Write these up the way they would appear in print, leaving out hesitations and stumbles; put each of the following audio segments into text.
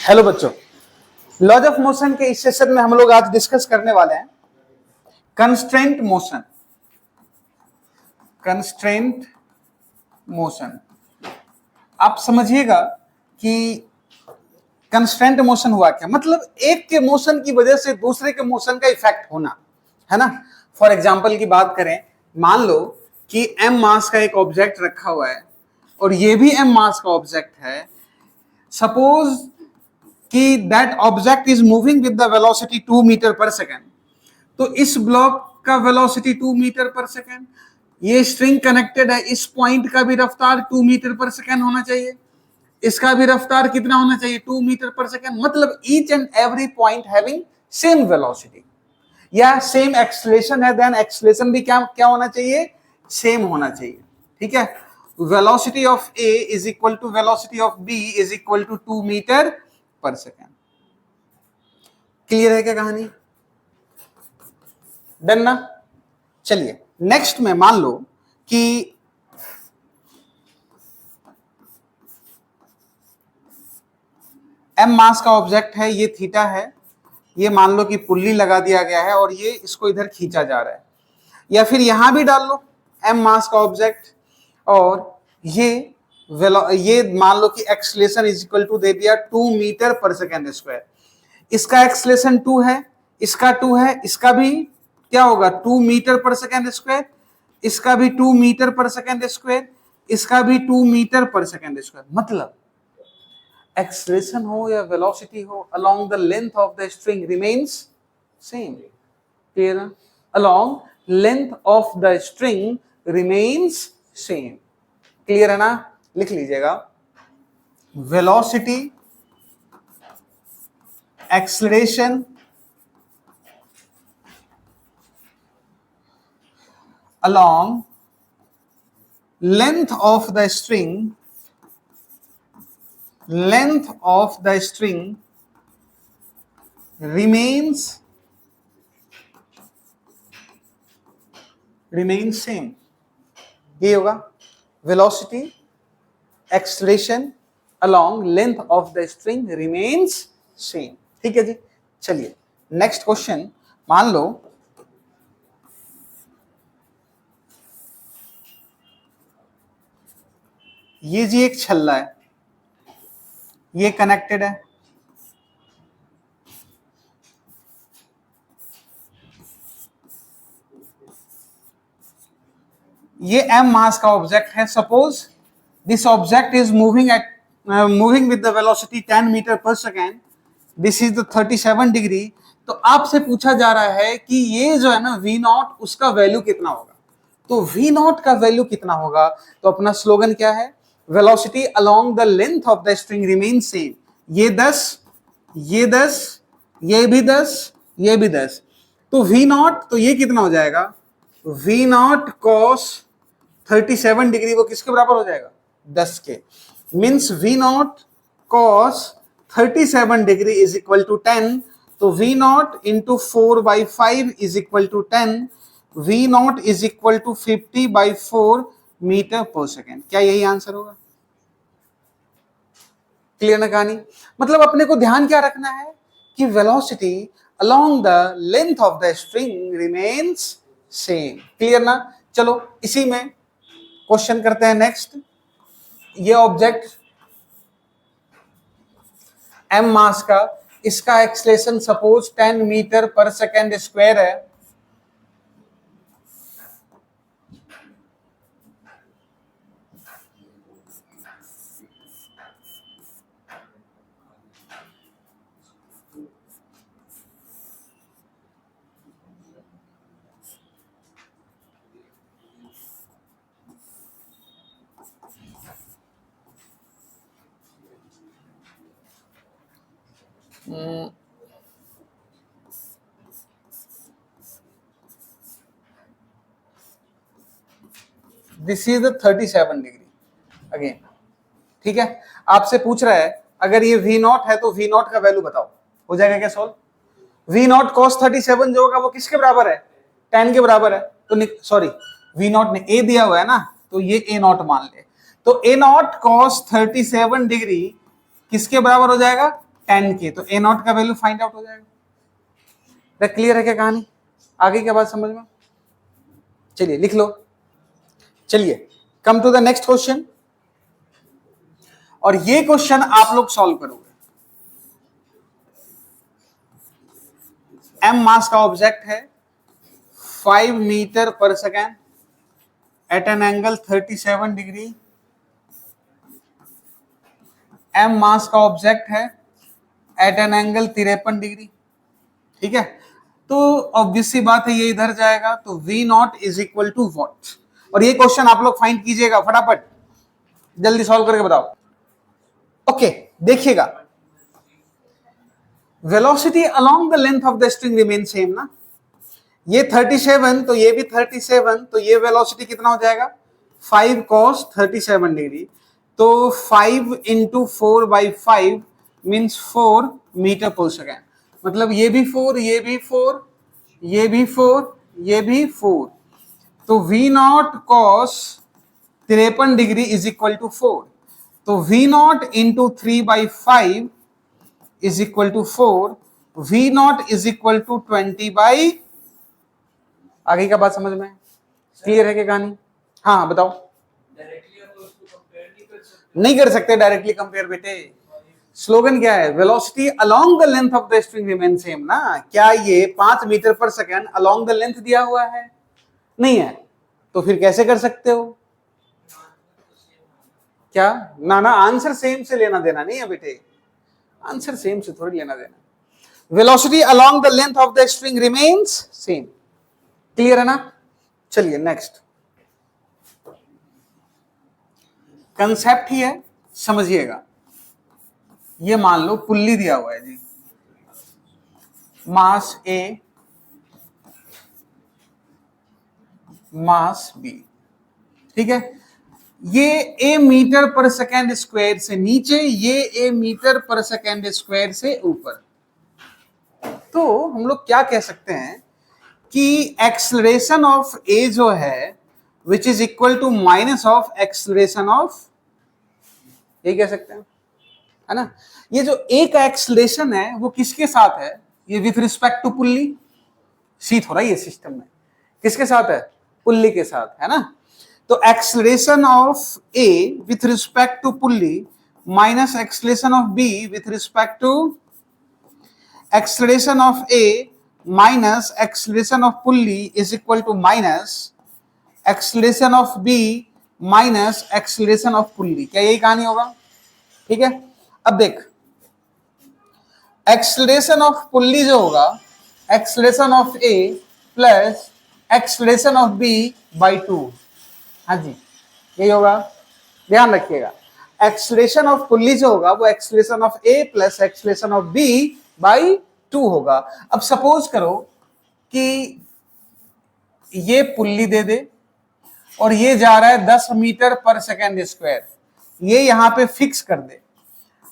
Hello बच्चों, laws of motion के इस सेशन में हम लोग आज डिस्कस करने वाले हैं कंस्ट्रेंट मोशन। कंस्ट्रेंट मोशन आप समझिएगा कि कंस्ट्रेंट मोशन हुआ क्या, मतलब एक के मोशन की वजह से दूसरे के मोशन का इफेक्ट होना, है ना। फॉर एग्जांपल की बात करें, मान लो कि m मास का एक ऑब्जेक्ट रखा हुआ है और ये भी m मास का ऑब्जेक्ट है। सपोज कि that object is moving with the velocity 2 metre per second, तो इस ब्लॉक का वेलोसिटी 2 मीटर पर सेकेंड, ये स्ट्रिंग कनेक्टेड है, इस पॉइंट का भी रफ्तार 2 मीटर पर सेकेंड होना चाहिए, इसका भी रफ्तार कितना होना चाहिए 2 मीटर पर सेकेंड, मतलब each and every point having same velocity या सेम एक्सेलरेशन है, देन एक्सेलरेशन भी क्या क्या होना चाहिए, सेम होना चाहिए। ठीक है, velocity of A is equal to velocity of B is equal to 2 metre per second. Clear है क्या कहानी? डन ना। चलिए नेक्स्ट में मान लो कि m मास का ऑब्जेक्ट है, ये थीटा है, ये मान लो कि पुल्ली लगा दिया गया है और ये इसको इधर खींचा जा रहा है, या फिर यहां भी डाल लो m मास का ऑब्जेक्ट और ये मान लो कि एक्सेलरेशन इज इक्वल टू दे दिया 2 मीटर पर सेकेंड स्क्वायर। इसका एक्सेलरेशन 2 है, इसका 2 है, इसका भी क्या होगा 2 मीटर पर सेकेंड स्क्वायर, इसका भी 2 मीटर पर सेकेंड स्क्वायर, इसका भी 2 मीटर पर सेकेंड स्क्वायर। मतलब एक्सेलरेशन हो या वेलोसिटी हो, along the length of the string remains same. Clear? Along length of the string remains same. Clear है ना? लिख लीजिएगा, velocity, acceleration along length of the string remains same। ये होगा velocity, acceleration along length of the string remains same। ठीक है जी। चलिए next question, मान लो ये जी एक छल्ला है, ये कनेक्टेड है, ये m मास का ऑब्जेक्ट है। Suppose this object is moving with the velocity 10 metre per second, this is the 37 degree. तो आपसे पूछा जा रहा है कि ये जो है ना v नॉट, उसका वैल्यू कितना होगा। तो v नॉट का वैल्यू कितना होगा, तो अपना स्लोगन क्या है, velocity along the length of the string remain same. ये 10, ये 10, ये भी 10, ये भी 10, तो v नॉट, तो ये कितना हो जाएगा, v नॉट cos 37 डिग्री, वो किसके बराबर हो जाएगा, 10 के। Means v naught cos 37 degree is equal to 10, तो v naught into 4/5 is equal to 10, v naught is equal to 50/4 metre per second. क्या यही आंसर होगा? क्लियर ना कहानी? मतलब अपने को ध्यान क्या रखना है कि velocity along the length of the string remains same. Clear ना? चलो इसी में क्वेश्चन करते हैं नेक्स्ट। ये ऑब्जेक्ट m मास का, इसका acceleration suppose 10 metre per second square है। This is the 37 degree again. ठीक है, आपसे पूछ रहा है अगर ये v नॉट है तो v नॉट का वैल्यू बताओ, हो जाएगा क्या सॉल्व? v नॉट cos 37 जो होगा वो किसके बराबर है, 10 के बराबर है। तो सॉरी, v नॉट ने a दिया हुआ है ना, तो ये a नॉट मान ले, तो a नॉट cos 37 डिग्री किसके बराबर हो जाएगा, 10 के, तो ए नॉट का वैल्यू फाइंड आउट हो जाएगा। क्लियर है क्या कहानी? आगे क्या बात समझ में? चलिए लिख लो। चलिए come to the next question, और ये क्वेश्चन आप लोग सॉल्व करोगे। एम मास का ऑब्जेक्ट है, 5 metre per second at an angle 37 degree. M mass का ऑब्जेक्ट है एट एन एंगल 53 डिग्री। ठीक है, तो ऑब्वियस सी बात है ये इधर जाएगा, तो V naught is equal to what. और ये क्वेश्चन आप लोग फाइंड कीजिएगा फटाफट, जल्दी सॉल्व करके बताओ। ओके देखिएगा, velocity along the length of the string remain same ना, ये 37 तो ये भी 37, तो ये वेलोसिटी कितना हो जाएगा 5 cos 37 डिग्री, तो 5 into 4/5 means 4 metre per second. मतलब ये भी 4, ये भी 4, ये भी 4, ये भी 4, तो V naught cos 53 degree is equal to 4, तो V naught into 3/5 is equal to 4, V naught is equal to 20/। आगे का बात समझ में क्लियर है क्या कहानी? हाँ बताओ। नहीं कर सकते डायरेक्टली कंपेयर बेटे, स्लोगन क्या है, velocity along the length of the string remain same ना। क्या ये 5 metre per second along the length दिया हुआ है? नहीं है, तो फिर कैसे कर सकते हो? क्या ना ना, आंसर सेम से लेना देना नहीं है बेटे, आंसर सेम से थोड़ी लेना देना। Velocity along the length of the string remains same. Clear है ना? चलिए नेक्स्ट कंसेप्ट ही है, समझिएगा। ये मान लो पुल्ली दिया हुआ है जी, मास A मास B, ठीक है, ये A metre per second square से नीचे, ये A metre per second square से ऊपर। तो हम लोग क्या कह सकते हैं कि एक्सलरेशन ऑफ A जो है which is equal to minus of acceleration of, ये कह सकते हैं, है ना। ये जो A का एक्सलरेशन है वो किसके साथ है? ये विथ रिस्पेक्ट टू पुल्ली, शीट हो रहा है ये सिस्टम में, किसके साथ है? पुल्ली के साथ, है ना। तो acceleration of A with respect to pulley minus acceleration of B with respect to, acceleration of A minus acceleration of pulley is equal to minus acceleration of B minus acceleration of pulley. क्या यही कहानी होगा? ठीक है, अब देख, acceleration of pulley जो होगा acceleration of A plus acceleration of B by 2। हाँ जी यही होगा, ध्यान रखिएगा। एक्सलरेशन ऑफ पुल्ली जो होगा वो acceleration of A plus acceleration of B by 2 होगा। अब सपोज करो कि ये पुल्ली दे दे और ये जा रहा है 10 मीटर पर सेकेंड स्क्वायर, ये यहां पे फिक्स कर दे।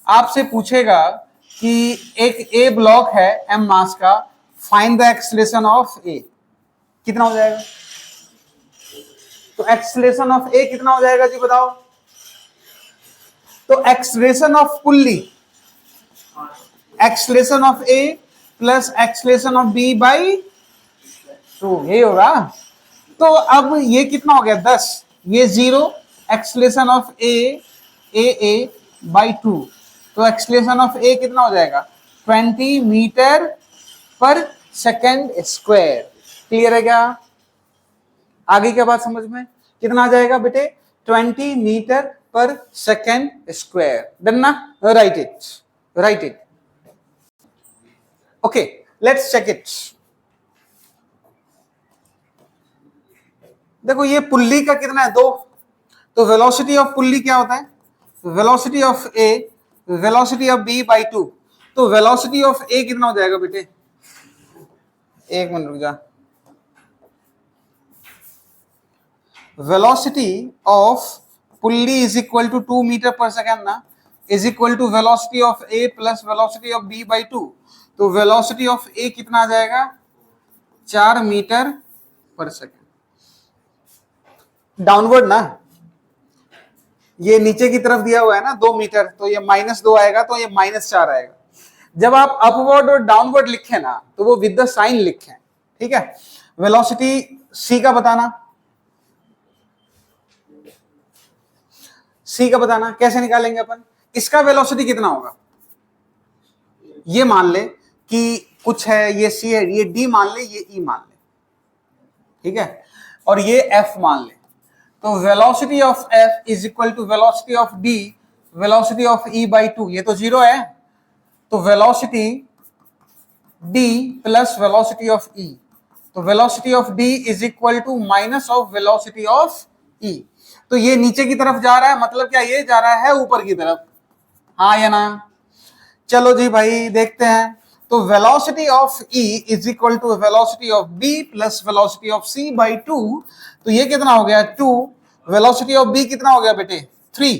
आपसे पूछेगा कि एक A ब्लॉक है M मास का, find the acceleration of A, कितना हो जाएगा? तो एक्सलेशन ऑफ A कितना हो जाएगा जी बताओ? तो acceleration of pulley, acceleration of A plus acceleration of B by 2, ये होगा। तो अब ये कितना हो गया 10, ये 0, एक्सलेशन ऑफ A बाई 2, तो एक्सलेशन ऑफ A कितना हो जाएगा 20 metre per second square. Clear है क्या? आगे क्या बात समझ में? कितना आ जाएगा बेटे 20 metre per second square. Done ना? Write it, write it. Okay let's check it. देखो ये पुल्ली का कितना है 2, तो वेलोसिटी ऑफ पुल्ली क्या होता है? Velocity of A velocity of B by 2, तो वेलोसिटी ऑफ A कितना हो जाएगा बेटे? एक मिनट रुक जा। Velocity of pulley is equal to 2 metre per second ना, is equal to velocity of A plus velocity of B by 2, तो वेलोसिटी ऑफ A कितना आ जाएगा 4 मीटर पर सेकेंड। डाउनवर्ड ना, ये नीचे की तरफ दिया हुआ है ना 2 मीटर, तो ये -2 आएगा, तो ये -4 आएगा। जब आप अपवर्ड और डाउनवर्ड लिखें ना तो वो विद द साइन लिखें, ठीक है। वेलोसिटी c का बताना, c का बताना कैसे निकालेंगे अपन। इसका वेलोसिटी कितना होगा, ये मान ले कि कुछ है, ये c है, ये d मान ले, ये e मान ले, ठीक है, और ये f मान ले। तो velocity of f is equal to velocity of d velocity of e by 2, ये तो जीरो है, तो velocity d plus velocity of e, तो velocity of d is equal to minus of velocity of e। तो ये नीचे की तरफ जा रहा है, मतलब क्या ये जा रहा है ऊपर की तरफ, हाँ या ना। चलो जी भाई देखते हैं। तो velocity of e is equal to velocity of b plus velocity of c by 2, तो ये कितना हो गया 2, वेलोसिटी ऑफ b कितना हो गया बेटे 3,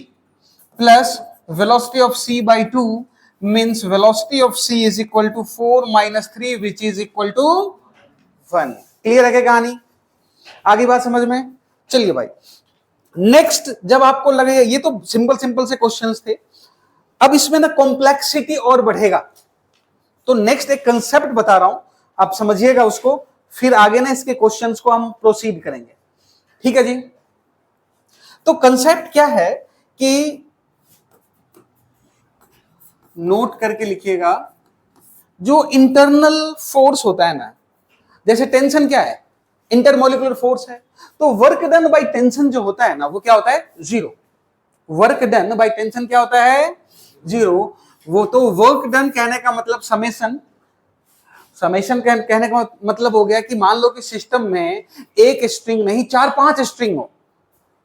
plus velocity of c by 2 means velocity of c is equal to 4 minus 3 which is equal to 1। Clear है क्या कहानी, आगे बात समझ में। चलिए भाई नेक्स्ट, जब आपको लगेगा ये तो सिंपल से क्वेश्चंस थे, अब इसमें ना कॉम्प्लेक्सिटी और बढ़ेगा, तो नेक्स्ट एक कंसेप्ट बता रहा हूं, आप समझिएगा उसको, फिर आगे ना इसके क्वेश्चंस को हम प्रोसीड करेंगे, ठीक है जी। तो कंसेप्ट क्या है कि नोट करके लिखिएगा, जो इंटरनल फोर्स होता है ना, जैसे टेंशन क्या है, इंटरमोलिकुलर फोर्स है, तो वर्क डन बाय टेंशन जो होता है ना वो क्या होता है zero. Work done by tension क्या होता है जीरो। वो तो वर्क डन कहने का मतलब समेशन, कहने का मतलब हो गया कि मान लो कि सिस्टम में एक स्ट्रिंग नहीं 4-5 स्ट्रिंग हो,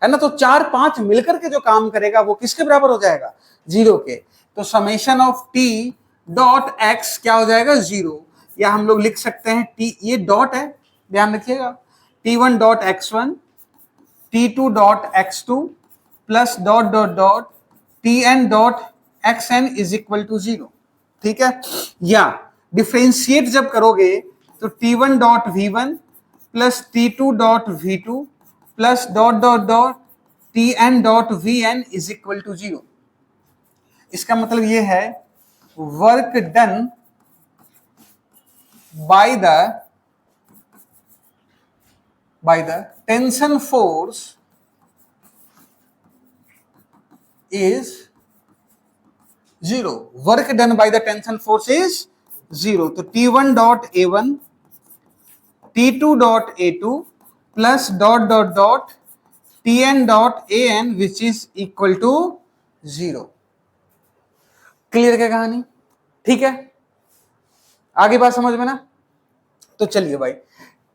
है ना, तो 4-5 मिलकर के जो काम करेगा वो किसके बराबर हो जाएगा जीरो के। तो summation of T dot x क्या हो जाएगा जीरो, या हम लोग लिख सकते हैं टी, ये डॉट है ध्यान रखिएगा, T1 dot x1 T2 dot x2 plus dot dot dot Tn dot xn is equal to zero, ठीक है। या डिफरेंशिएट जब करोगे तो T1 dot V1 plus T2 dot V2 plus dot dot dot Tn dot Vn is equal to zero. इसका मतलब ये है work done by the tension force is zero. Work done by the tension force is zero. तो T1 dot A1 T2 dot A2 plus dot dot dot Tn dot An which is equal to zero. Clear क्या कहानी, ठीक है, आगे बात समझ में ना। तो चलिए भाई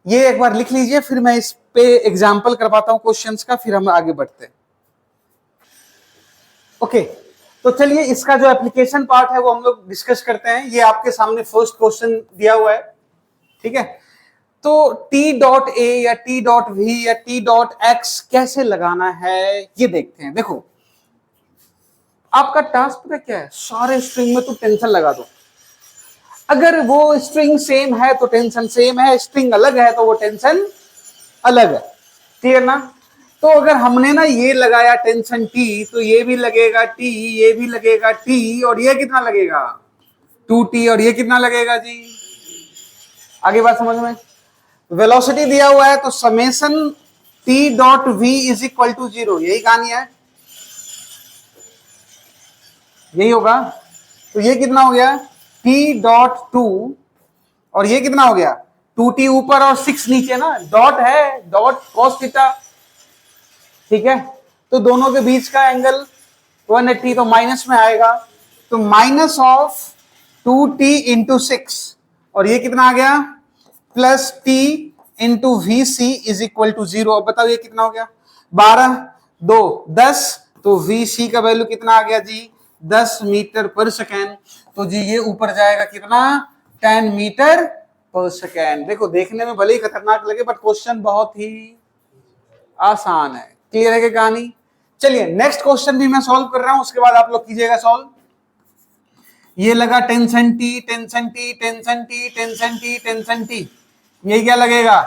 ये एक बार लिख लीजिए, फिर मैं इस पे एग्जांपल करवाता हूं क्वेश्चंस का, फिर हम आगे बढ़ते हैं। ओके तो चलिए इसका जो एप्लीकेशन पार्ट है वो हम लोग डिस्कस करते हैं। ये आपके सामने फर्स्ट क्वेश्चन दिया हुआ है, ठीक है। तो टी डॉट ए या टी डॉट वी या टी डॉट एक्स कैसे लगाना है ये देखते हैं। देखो आपका टास्क पता क्या है, सारे स्ट्रिंग में तो टेंशन लगा दो, अगर वो स्ट्रिंग सेम है तो टेंशन सेम है, स्ट्रिंग अलग है तो वो टेंशन अलग है, क्लियर ना। तो अगर हमने ना ये लगाया टेंशन टी, तो ये भी लगेगा टी, ये भी लगेगा टी, और ये कितना लगेगा 2t, और ये कितना लगेगा जी, आगे बात समझ में। वेलोसिटी दिया हुआ है तो summation T dot V is equal to zero, यही कहानी है, यही होगा। तो ये कितना हो गया t डॉट 2, और ये कितना हो गया 2t ऊपर और 6 नीचे ना, डॉट है, डॉट cos थीटा, ठीक है। तो दोनों के बीच का एंगल 180, तो माइनस में आएगा, तो माइनस ऑफ 2t इंटू 6, और ये कितना आ गया plus t into V C is equal to zero. अब बताओ ये कितना हो गया 12 2 10, तो वी सी का वैल्यू कितना आ गया जी 10 मीटर पर सेकेंड। तो जी ये ऊपर जाएगा कितना 10 मीटर पर सेकेंड। देखो देखने में भले ही खतरनाक लगे बट क्वेश्चन बहुत ही आसान है, क्लियर है क्या कहानी। चलिए नेक्स्ट क्वेश्चन भी मैं सॉल्व कर रहा हूं, उसके बाद आप लोग कीजिएगा सॉल्व। ये लगा tension T tension T tension T tension T tension T, ये क्या लगेगा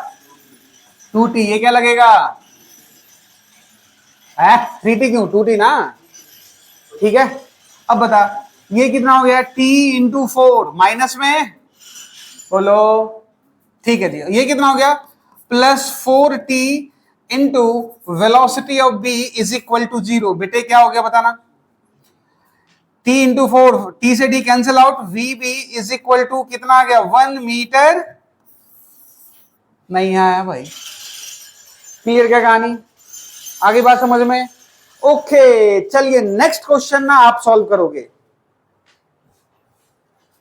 2t, ये क्या लगेगा 3t, क्यों 2t ना, ठीक है। अब बता ये कितना हो गया t इंटू 4 माइनस में, बोलो, ठीक है जी। ये कितना हो गया plus 4t into velocity of b is equal to 0। बेटे क्या हो गया बताना, t इंटू 4, t से d cancel out, vb is equal to कितना आ गया 1 मीटर। नहीं आया भाई, क्लियर क्या कहानी, आगे बात समझ में, ओके। चलिए नेक्स्ट क्वेश्चन ना आप सॉल्व करोगे।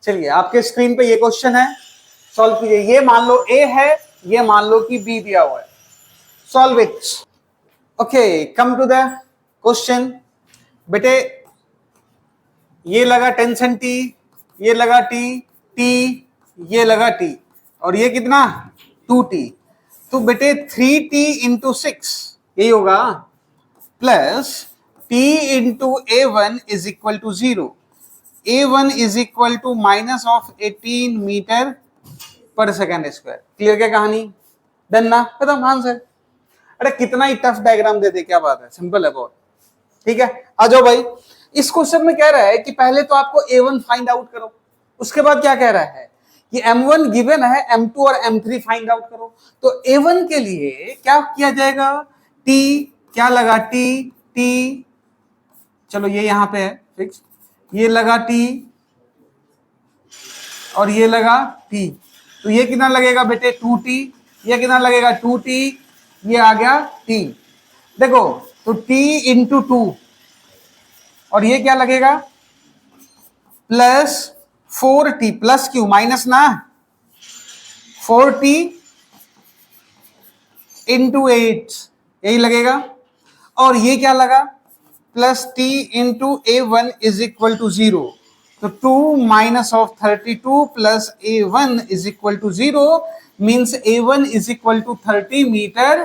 चलिए आपके स्क्रीन पे ये क्वेश्चन है, सॉल्व कीजिए। ये मान लो a है, ये मान लो कि b दिया हुआ है, solve it. Okay, come to the question. बेटे ये लगा टेंशन t, ये लगा t, ये लगा t, और ये कितना 2t। तो बेटे 3t इंटू 6 यही होगा, plus t into a1 is equal to 0। a1 is equal to minus of 18 metre per second square. Clear क्या कहानी, डन ना, खत्म आंसर। अरे कितना ही टफ डायग्राम दे दे, क्या बात है, सिंपल है बहुत। ठीक है, आ जाओ भाई। इस क्वेश्चन में कह रहा है कि पहले तो आपको a1 फाइंड आउट करो, उसके बाद क्या कह रहा है कि m1 गिवन है, m2 और m3 फाइंड आउट करो। तो a1 के लिए क्या किया जाएगा, t क्या लगा t, चलो ये यहां पे है फिक्स, ये लगा t और ये लगा t, तो ये कितना लगेगा बेटे 2t, ये कितना लगेगा 2t, ये आ गया t। देखो तो t इंटू 2 और ये क्या लगेगा प्लस 4t, प्लस क्यों माइनस ना, 4t इंटू 8 यही लगेगा, और ये क्या लगा plus t into a1 is equal to 0। तो 2 minus of 32 plus a1 is equal to 0 means a1 is equal to 30 metre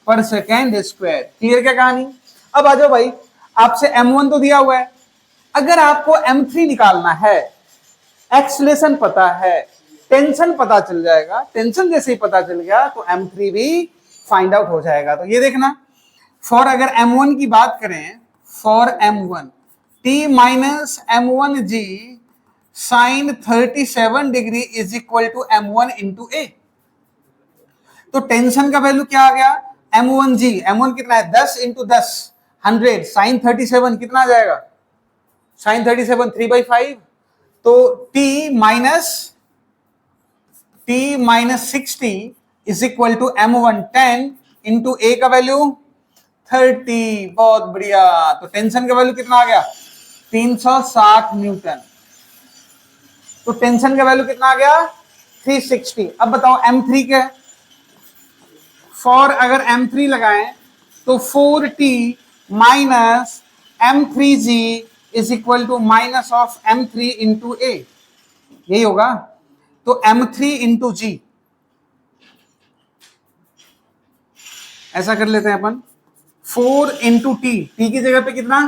per second square. Clear क्या कहानी। अब आ जाओ भाई, आपसे m1 तो दिया हुआ है, अगर आपको m3 निकालना है, एक्सलेशन पता है, टेंशन पता चल जाएगा, टेंशन जैसे ही पता चल गया तो m3 भी फाइंड आउट हो जाएगा। तो ये देखना, फॉर अगर m1 की बात करें, फॉर m1 t माइनस m1g sine 37 degree is equal to m1 into a। तो टेंशन का वैल्यू क्या आ गया m1g, m1 कितना है 10 इंटू 10 100, साइन 37 कितना आ जाएगा, साइन 37 3/5। तो t minus 60 is equal to m1 10 into a का वैल्यू 30। बहुत बढ़िया, तो टेंशन का वैल्यू कितना आ गया 360 न्यूटन। तो टेंशन का वैल्यू कितना आ गया 360। अब बताओ m3 क्या है, फॉर अगर m3 लगाएं तो 4t minus m3g is equal to minus of m3 into a, यही होगा। तो m3 इंटू g, ऐसा कर लेते हैं अपन, 4 इंटू टी, टी की जगह पे कितना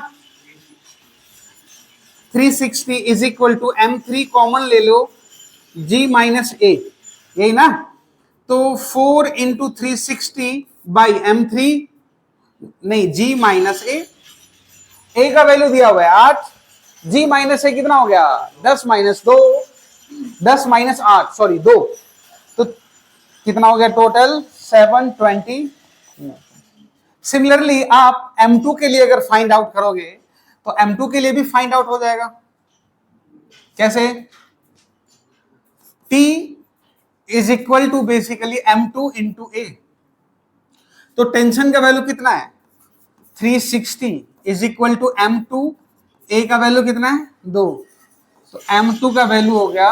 360 is equal to m3 common ले लो g माइनस a, यही ना। तो 4 इंटू 360 बाई m3, नहीं g माइनस a का वैल्यू दिया हुआ है 8, g माइनस a कितना हो गया 10 माइनस 2, 10 माइनस 8 सॉरी 2, तो कितना हो गया टोटल 720। सिमिलरली आप m2 के लिए अगर फाइंड आउट करोगे तो m2 के लिए भी फाइंड आउट हो जाएगा। कैसे, t is equal to basically m2 into a। तो टेंशन का वैल्यू कितना है 360 is equal to m2, a का वैल्यू कितना है 2, तो m2 का वैल्यू हो गया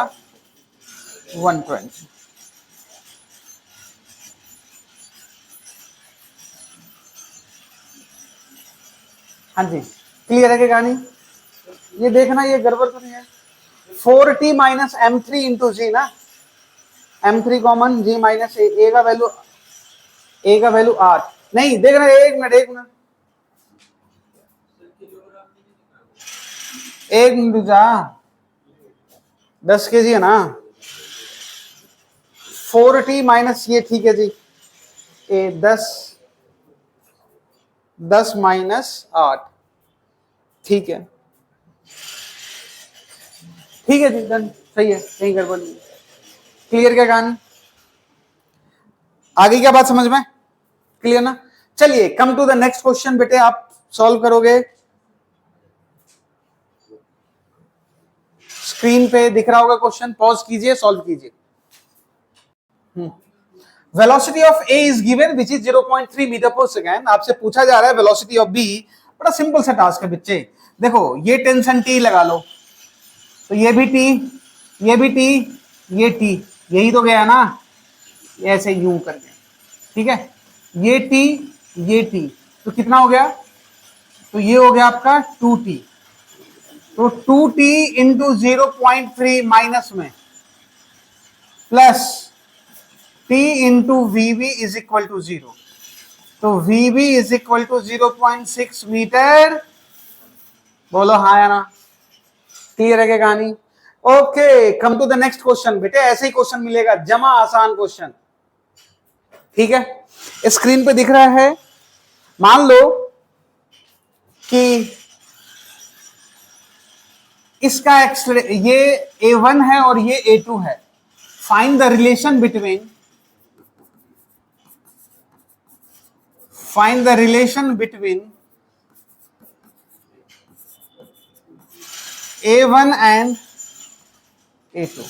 120। हाँ जी, क्लियर है क्या कहानी। ये देखना, ये गड़बड़ तो नहीं है। 4t माइनस m3 इंटू जी ना, m3 common g minus a का वैल्यू, a का वैल्यू 8, नहीं देखना, एक मिनट जा, 10 के जी है ना, 4t माइनस ये, ठीक है जी, ए 10 माइनस 8, ठीक है। ठीक है जी, डन, सही है, कहीं गड़बड़ नहीं। क्लियर क्या कहानी, आगे क्या बात समझ में, क्लियर ना। चलिए come to the next question बेटे, आप सॉल्व करोगे, स्क्रीन पे दिख रहा होगा क्वेश्चन, पॉज कीजिए, सॉल्व कीजिए। Velocity of A is given which is 0.3 metre per second. आपसे पूछा जा रहा है वेलोसिटी ऑफ बी। बड़ा सिंपल सा टास्क है बच्चे, देखो ये टेंशन टी लगा लो, तो ये भी टी, ये भी टी, ये टी, यही तो गया ना, ऐसे यूं करके, ठीक है, ये टी, ये टी, तो कितना हो गया, तो ये हो गया आपका 2t, तो 2t इंटू 0.3 माइनस में plus t into VV is equal to 0, तो VV is equal to 0.6 metre. बोलो हाँ या ना, क्लियर है क्या कहानी। Okay come to the next question बेटे, ऐसे ही क्वेश्चन मिलेगा, जमा आसान क्वेश्चन, ठीक है। स्क्रीन पे दिख रहा है, मान लो कि इसका ये A1 है और ये A2 है, find the relation between, find the relation between A1 and A2,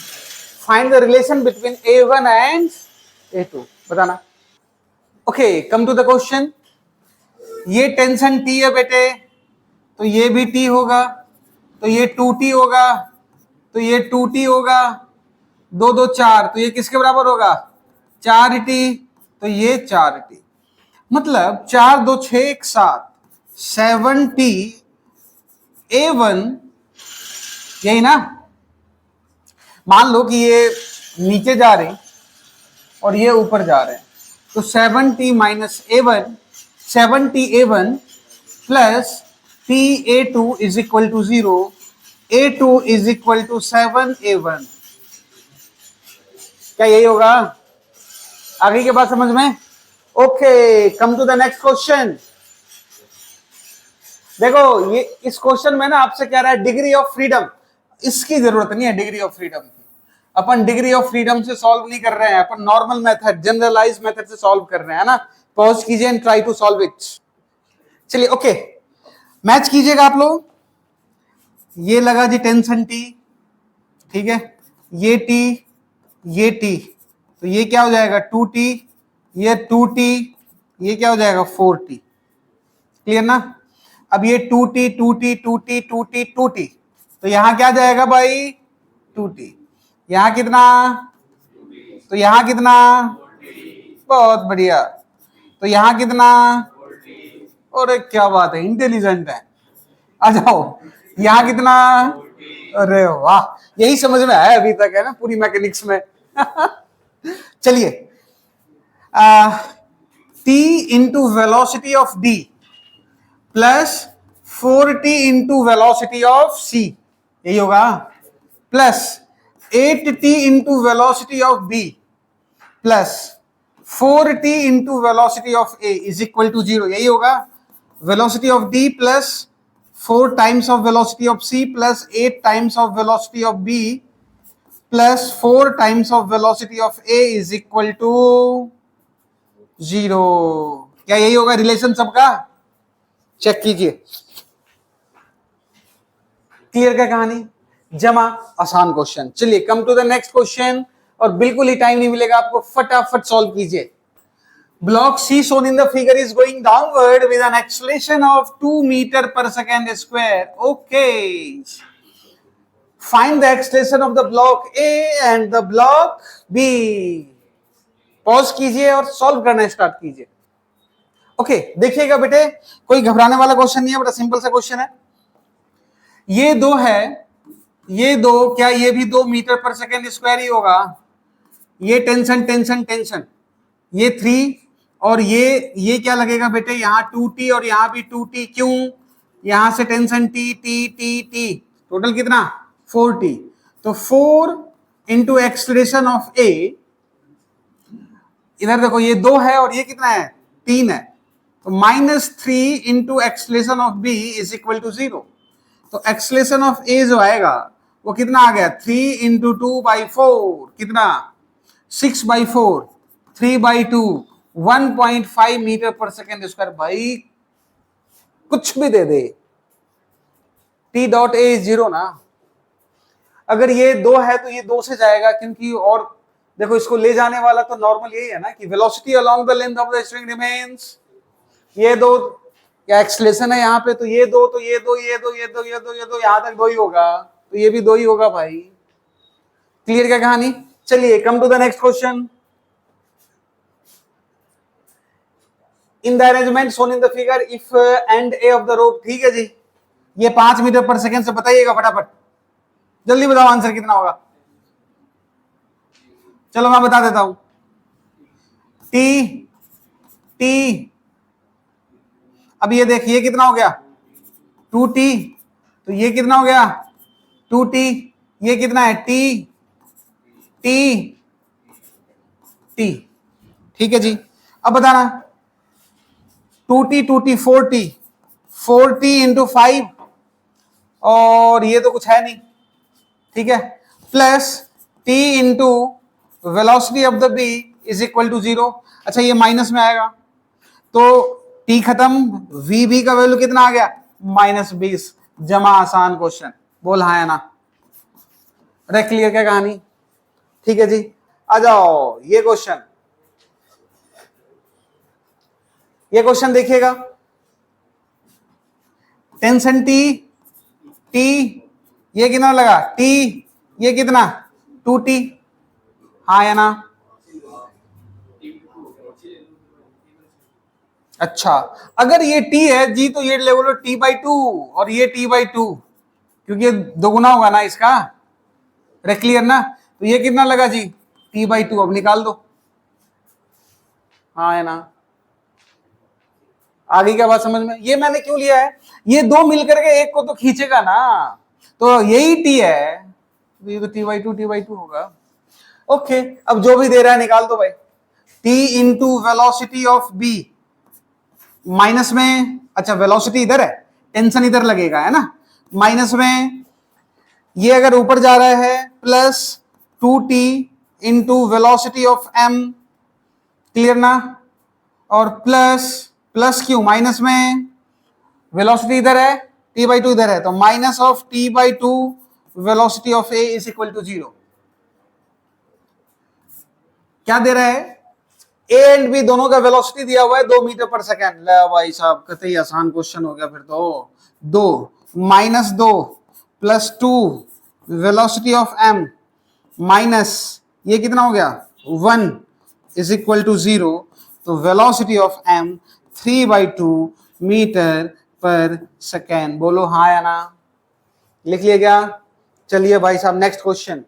find the relation between A1 and A2, बताना। Okay come to the question, ये टेंशन T है बेटे, तो ये भी T होगा, तो ये 2T होगा, तो ये 2T होगा, 2 2 4, तो ये किसके बराबर होगा, 4T, तो ये 4T, मतलब 4 2 6 1 7, 7T A1, यही ना। मान लो कि ये नीचे जा रहे और ये ऊपर जा रहे हैं, तो 7T minus A1, 7T A1 plus TA2 is equal to 0, A2 is equal to 7A1, क्या यही होगा, आगे के बात समझ में। Okay come to the next question, देखो ये इस क्वेश्चन में ना आपसे कह रहा है डिग्री ऑफ फ्रीडम, इसकी जरूरत नहीं है डिग्री ऑफ फ्रीडम की, अपन डिग्री ऑफ फ्रीडम से सॉल्व नहीं कर रहे हैं, अपन नॉर्मल मेथड, जनरलाइज मेथड से सॉल्व कर रहे हैं ना। पॉज कीजिए and try to solve it. चलिए ओके, मैच कीजिएगा आप लोग, ये लगा जी टेंशन टी, ठीक है, ये टी, ये टी, तो ये क्या हो जाएगा 2T, ये 2T, ये क्या हो जाएगा 4T, क्लियर ना। अब ये 2T 2T 2T 2T 2T, तो यहां क्या जाएगा भाई 2T, यहां कितना, तो यहां कितना, बहुत बढ़िया, तो यहां कितना, और क्या बात है, इंटेलिजेंट है, आ जाओ, यहां कितना, अरे वाह, यही समझ में आया अभी तक है ना पूरी मैकेनिक्स में। चलिए T into velocity of D plus 4T into velocity of C, यही होगा, plus 8T into velocity of B plus 4T into velocity of A is equal to 0, यही होगा। Velocity of D plus 4 times of velocity of C plus 8 times of velocity of B plus 4 times of velocity of A is equal to 0, क्या यही होगा relation सबका, check कीजिए। Clear क्या कहानी, जमा आसान क्वेश्चन। चलिए come to the next question, और बिल्कुल ही टाइम नहीं मिलेगा आपको, फटाफट सॉल्व कीजिए। Block C shown in the figure is going downward with an acceleration of 2 meter per second square. Okay. Find the acceleration of the block A and the block B. Pause कीजिए और solve करना start कीजिए। Okay देखिएगा बेटे, कोई घबराने वाला question नहीं है, बड़ा सिंपल सा क्वेश्चन है। ये दो है, ये दो, क्या ये भी 2 मीटर पर सेकेंड स्क्वायर ही होगा, ये टेंशन टेंशन टेंशन, ये 3, और ये क्या लगेगा बेटे, यहाँ 2T और यहाँ भी 2T, क्यों, यहां से tension T T T T, total कितना 4T, तो 4 इंटू एक्सलेशन ऑफ A, इधर देखो ये 2 है और ये कितना है 3 है, तो -3 into acceleration of B is equal to 0, तो एक्सलेशन ऑफ A जो आएगा वो कितना आ गया 3 × 2/4 कितना 6/4 3/2 1.5 मीटर पर सेकेंड स्क्वायर। भाई कुछ भी दे दे, T.A इज 0 ना। अगर ये 2 है तो ये 2 से जाएगा, क्योंकि और देखो इसको ले जाने वाला तो नॉर्मल यही है ना कि velocity along the length of the string remains, ये 2 या एक्सलेशन है यहाँ पे, तो ये 2 तो ये 2 ये 2 ये 2 ये 2 ये 2 यहां तक 2 ही होगा, तो ये भी 2 ही होगा भाई। क्लियर क्या कहानी? चलिए come to the next question. In the arrangement shown in the figure if end A of the rope, ठीक है जी, ये 5 मीटर पर सेकेंड से बताइएगा फटाफट, जल्दी बताओ आंसर कितना होगा। चलो मैं बता देता हूं, टी टी अब ये देखिए कितना हो गया 2t, तो ये कितना हो गया 2t, ये कितना है t t t, ठीक है जी। अब बताना 2t 2t 4t 4t into 5, और ये तो कुछ है नहीं, ठीक है, plus t into velocity of the B is equal to 0। अच्छा ये माइनस में आएगा तो t खत्म, vb का वैल्यू कितना आ गया -20, जमा आसान क्वेश्चन, बोल हाँ या ना। अरे क्लियर क्या कहानी? ठीक है जी, आ जाओ ये क्वेश्चन देखिएगा, टेंशन टी टी, ये कितना लगा t, ये कितना 2t, हाँ या ना? अच्छा अगर ये t है जी तो ये ले बोलो t/2 और ये t/2, क्योंकि ये दोगुना होगा ना इसका, क्लियर ना? तो ये कितना लगा जी t/2, अब निकाल दो, हाँ है ना? आगे क्या बात समझ में? ये मैंने क्यों लिया है, ये 2 मिलकर के एक को तो खींचेगा ना, तो यही t है, तो ये तो t/2 होगा। ओके अब जो भी दे रहा है निकाल दो भाई, t into velocity of b minus में, अच्छा वेलोसिटी इधर है, टेंशन इधर लगेगा है ना, माइनस में ये अगर ऊपर जा रहा है plus 2t into velocity of m, clear ना? और प्लस क्यों, माइनस में वेलोसिटी इधर है, t/2 इधर है, तो minus of t/2 velocity of a is equal to 0। क्या दे रहा है, ए एंड बी दोनों का वेलोसिटी दिया हुआ है 2 मीटर पर सेकेंड। ले भाई साहब कतई आसान क्वेश्चन हो गया फिर तो। 2 -2 plus 2 velocity of m minus ये कितना हो गया 1 इज इक्वल टू 0, तो velocity of m 3/2 metre per second. बोलो हाँ या ना? लिख लिया क्या? चलिए भाई साहब नेक्स्ट क्वेश्चन,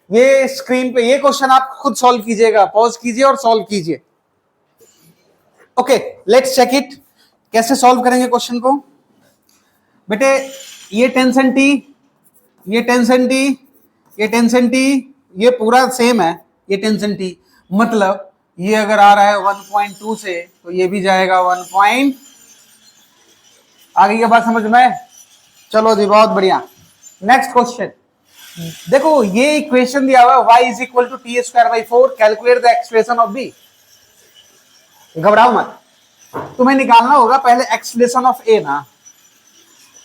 ये स्क्रीन पे ये क्वेश्चन आप खुद सॉल्व कीजिएगा, पॉज कीजिए और सॉल्व कीजिए। ओके लेट्स चेक इट, कैसे सॉल्व करेंगे क्वेश्चन को। बेटे ये टेंशन टी, ये टेंशन टी, ये टेंशन टी, ये पूरा सेम है, ये टेंशन टी, मतलब ये अगर आ रहा है 1.2 से तो ये भी जाएगा 1. आगे की बात समझ में? चलो जी बहुत बढ़िया। नेक्स्ट क्वेश्चन देखो, ये इक्वेशन दिया हुआ है y is equal to t²/4, calculate the acceleration of b। घबराओ मत, तुम्हें निकालना होगा पहले एक्सलेशन ऑफ a ना।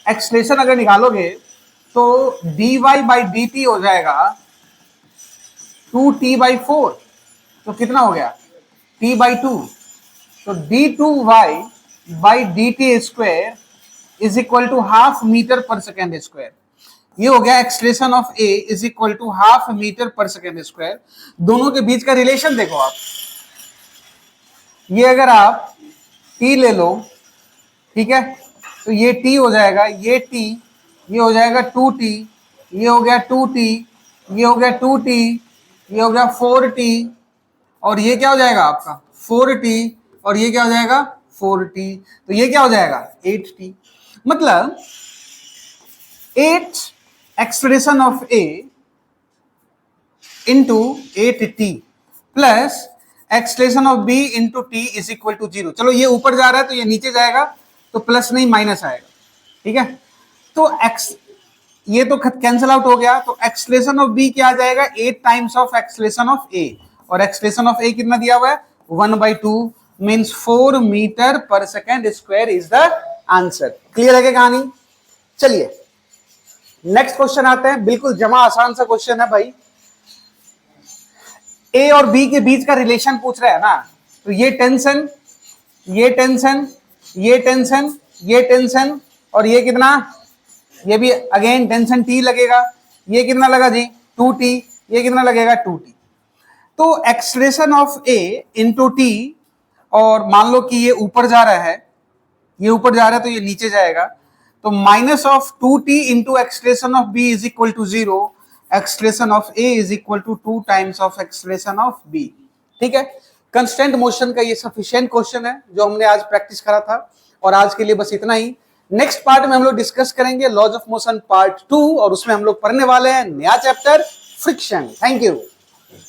एक्सलेशन अगर निकालोगे तो dy/dt हो जाएगा 2t/4, तो कितना हो गया t/2, तो d2y/dt² is equal to ½ metre per second square. ये हो गया acceleration of a is equal to ½ metre per second square. दोनों के बीच का रिलेशन देखो आप, ये अगर आप t ले लो, ठीक है, तो ये t हो जाएगा, ये t, ये हो जाएगा 2t, ये हो गया 2t, ये हो गया 2t, ये हो गया 4t, और ये क्या हो जाएगा आपका 4t, और ये क्या हो जाएगा 4t, तो ये क्या हो जाएगा 8t। मतलब 8 expression of a into 8t plus acceleration of b into t is equal to 0। चलो ये ऊपर जा रहा है तो ये नीचे जाएगा, तो प्लस नहीं माइनस आएगा, ठीक है। तो ये तो कैंसिल आउट हो गया, तो एक्सलेशन ऑफ बी क्या आ जाएगा, 8 टाइम्स ऑफ एक्सलेशन ऑफ ए, और एक्सलेशन ऑफ ए कितना दिया हुआ है 1/2 means 4 metre per second square is the answer. Clear है क्या कहानी? चलिए नेक्स्ट क्वेश्चन आते हैं, बिल्कुल जमा आसान सा क्वेश्चन है भाई। ए और बी के बीच का रिलेशन पूछ रहा है ना, तो ये टेंशन, ये टेंशन, ये टेंशन, ये टेंशन, और ये कितना, ये भी अगेन टेंशन टी लगेगा, ये कितना लगा जी 2t, ये कितना लगेगा 2t। तो acceleration of A into T, और मान लो कि ये ऊपर जा रहा है, ये ऊपर जा रहा है तो ये नीचे जाएगा, तो minus of 2t into acceleration of B is equal to 0, acceleration of A is equal to 2 times of acceleration of B. ठीक है, कंस्टेंट मोशन का ये सफिशिएंट क्वेश्चन है जो हमने आज प्रैक्टिस करा था, और आज के लिए बस इतना ही। नेक्स्ट पार्ट में हम लोग डिस्कस करेंगे लॉज ऑफ मोशन पार्ट 2, और उसमें हम लोग पढ़ने वाले हैं नया चैप्टर फ्रिक्शन। Thank you.